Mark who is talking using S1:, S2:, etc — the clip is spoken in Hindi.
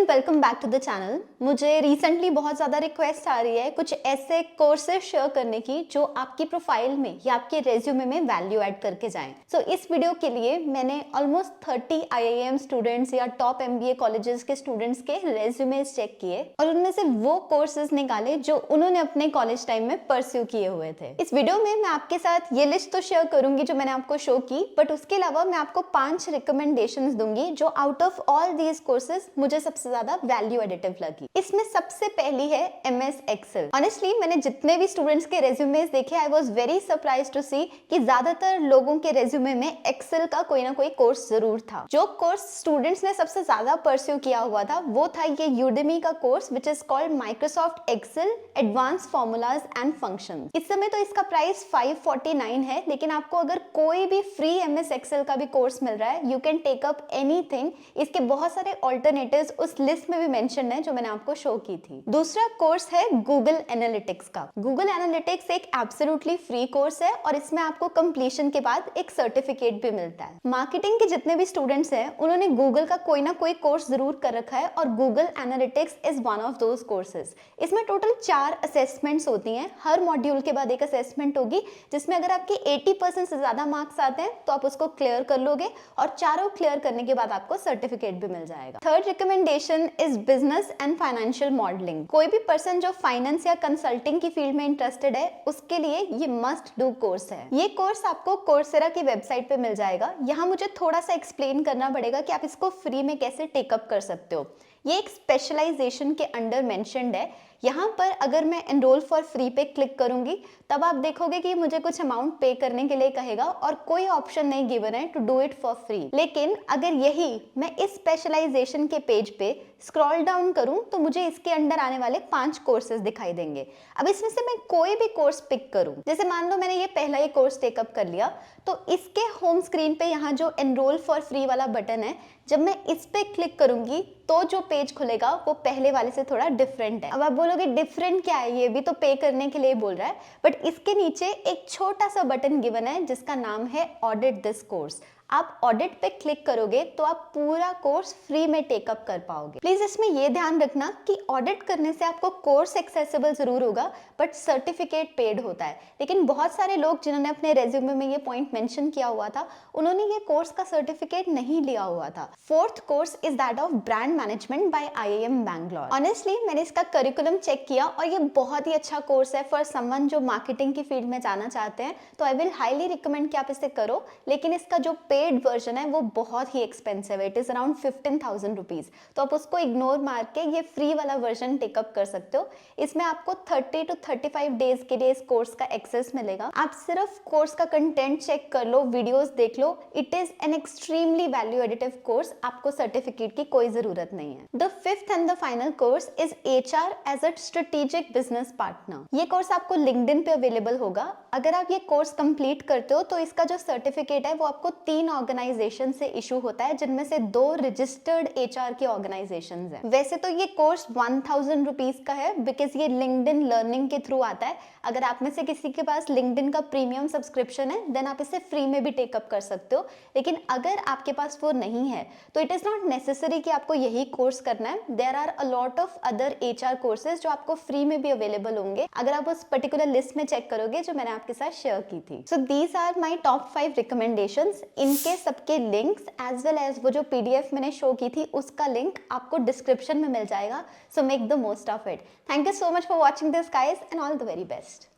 S1: And welcome back to the channel. मुझे रिसेंटली बहुत ज़्यादा रिक्वेस्ट आ रही है कुछ ऐसे कोर्सेज शेयर करने की जो आपकी प्रोफाइल में या आपके रेज्यूमे में वैल्यू ऐड करके जाएं। सो इस वीडियो के लिए मैंने ऑलमोस्ट 30 IIM स्टूडेंट्स या टॉप MBA कॉलेजेस के स्टूडेंट्स के रेज्यूमेज चेक किए और उनमें से वो कोर्सेज निकाले जो उन्होंने अपने कॉलेज टाइम में परस्यू किए हुए थे। इस वीडियो में मैं आपके साथ ये लिस्ट तो शेयर करूंगी जो मैंने आपको शो की, बट उसके अलावा मैं आपको 5 रिकमेंडेशंस दूंगी जो out of all these courses मुझे सबसे ज्यादा वैल्यू एडिटिव लगी। इसमें सबसे पहली है MS Excel। ऑनेस्टली मैंने जितने भी स्टूडेंट्स के रेज्यूमेज देखे, I was very surprised to see कि ज्यादातर लोगों के रेज्यूमे में एक्सेल का कोई ना कोई कोर्स जरूर था। जो कोर्स स्टूडेंट्स ने सबसे ज्यादा परस्यू किया हुआ था वो था ये यूडेमी का course which is called Microsoft Excel advance formulas and function. इस समय तो इसका प्राइस 549 है, लेकिन आपको अगर कोई भी फ्री MS Excel का भी कोर्स मिल रहा है, you can take up anything. इसके बहुत सारे ऑल्टरनेटिव्स उस लिस्ट में भी मेंशन है जो मैंने आपको शो की थी। दूसरा कोर्स है गूगल एनालिटिक्स का। गूगल एनालिटिक्स एक एब्सोल्युटली फ्री कोर्स है और इसमें आपको कंप्लीशन के बाद एक सर्टिफिकेट भी मिलता है। मार्केटिंग के जितने भी स्टूडेंट्स हैं उन्होंने गूगल का कोई ना कोई कोर्स जरूर कर रखा है और Google analytics is one of those courses. इसमें टोटल 4 असेसमेंट्स होती हैं। हर मॉड्यूल के बाद एक असेसमेंट होगी जिसमें अगर आपके 80% से ज्यादा मार्क्स आते हैं तो आप उसको क्लियर कर लोगे और चारों क्लियर करने के बाद आपको सर्टिफिकेट भी मिल जाएगा। Third recommendation is business and financial modelling. कोई भी पर्सन जो फाइनेंस या कंसल्टिंग की फील्ड में इंटरेस्टेड है उसके लिए ये मस्ट डू कोर्स है। ये कोर्स आपको कोर्सेरा की वेबसाइट पे मिल जाएगा। यहाँ मुझे थोड़ा सा एक्सप्लेन करना पड़ेगा कि आप इसको फ्री में कैसे टेकअप कर सकते हो। ये एक स्पेशलाइजेशन के अंडर मेंशन्ड है। यहाँ पर अगर मैं एनरोल फॉर फ्री पे क्लिक करूंगी तब आप देखोगे कि मुझे कुछ अमाउंट पे करने के लिए कहेगा और कोई ऑप्शन नहीं गिवन है to do it for free. लेकिन अगर यही मैं इस स्पेशलाइजेशन के पेज पे स्क्रॉल डाउन करूं तो मुझे इसके अंडर आने वाले 5 कोर्सेज दिखाई देंगे। अब इसमें से मैं कोई भी कोर्स पिक करूं, जैसे मान लो मैंने ये पहला ही कोर्स टेकअप कर लिया, तो इसके होम स्क्रीन पे यहाँ जो एनरोल फॉर फ्री वाला बटन है, जब मैं इस पे क्लिक करूंगी तो जो पेज खुलेगा वो पहले वाले से थोड़ा डिफरेंट है। अब आप बोलोगे डिफरेंट क्या है, ये भी तो पे करने के लिए बोल रहा है, बट इसके नीचे एक छोटा सा बटन गिवन है जिसका नाम है ऑडिट दिस कोर्स। आप ऑडिट पे क्लिक करोगे तो आप पूरा कोर्स फ्री में टेकअप कर पाओगे। प्लीज इसमें ये ध्यान रखना कि ऑडिट करने से आपको कोर्स एक्सेसिबल जरूर होगा बट सर्टिफिकेट पेड होता है। लेकिन बहुत सारे लोग जिन्होंने अपने रेज्यूमे में ये पॉइंट मेंशन किया हुआ था उन्होंने ये कोर्स का सर्टिफिकेट नहीं लिया हुआ था। Fourth course is that of brand management by IIM Bangalore. Honestly मैंने इसका करिकुलम चेक किया और ये बहुत ही अच्छा कोर्स है फॉर समवन जो मार्केटिंग की फील्ड में जाना चाहते हैं, तो आई विल हाईली रिकमेंड कि आप इसे करो। लेकिन इसका जो पेड वर्जन है वो बहुत ही एक्सपेंसिव है, इट इज अराउंड 15,000 रुपीज, तो आप उसको इग्नोर मार के ये फ्री वाला वर्जन टेकअप कर सकते हो। इसमें आपको 30 to 35 डेज के लिए इस कोर्स का एक्सेस मिलेगा। आप सिर्फ कोर्स का कंटेंट चेक कर लो, वीडियोस देख लो। It is an extremely value additive course, आपको सर्टिफिकेट की कोई जरूरत नहीं है। The fifth and the final course is HR as a strategic business partner. ये कोर्स आपको लिंक्डइन पे अवेलेबल होगा। अगर आप ये कोर्स कंप्लीट करते हो तो इसका जो सर्टिफिकेट है वो आपको 3 ऑर्गेनाइजेशन से इशू होता है, जिनमें से 2 रजिस्टर्ड HR के ऑर्गेनाइजेशंस हैं। वैसे तो ये कोर्स 1000 रुपीज का है बिकॉज ये लिंक्डइन लर्निंग के थ्रू आता है। अगर आप में से किसी के पास लिंक्डइन का प्रीमियम सब्सक्रिप्शन है देन आप इसे फ्री में भी टेकअप कर सकते हो। लेकिन अगर आपके पास वो नहीं है तो इट इज नॉट नेसेसरी कि आपको यही कोर्स करना है। There are a lot of other HR courses जो आपको फ्री में भी अवेलेबल होंगे अगर आप उस पर्टिकुलर लिस्ट में चेक करोगे जो मैंने आपके साथ शेयर की थी। So these are my top 5 recommendations. इनके सबके लिंक्स एज वेल एज वो जो PDF मैंने शो की थी उसका लिंक आपको डिस्क्रिप्शन में मिल जाएगा। So make the most of it. Thank you so much for watching this guys and all the very best.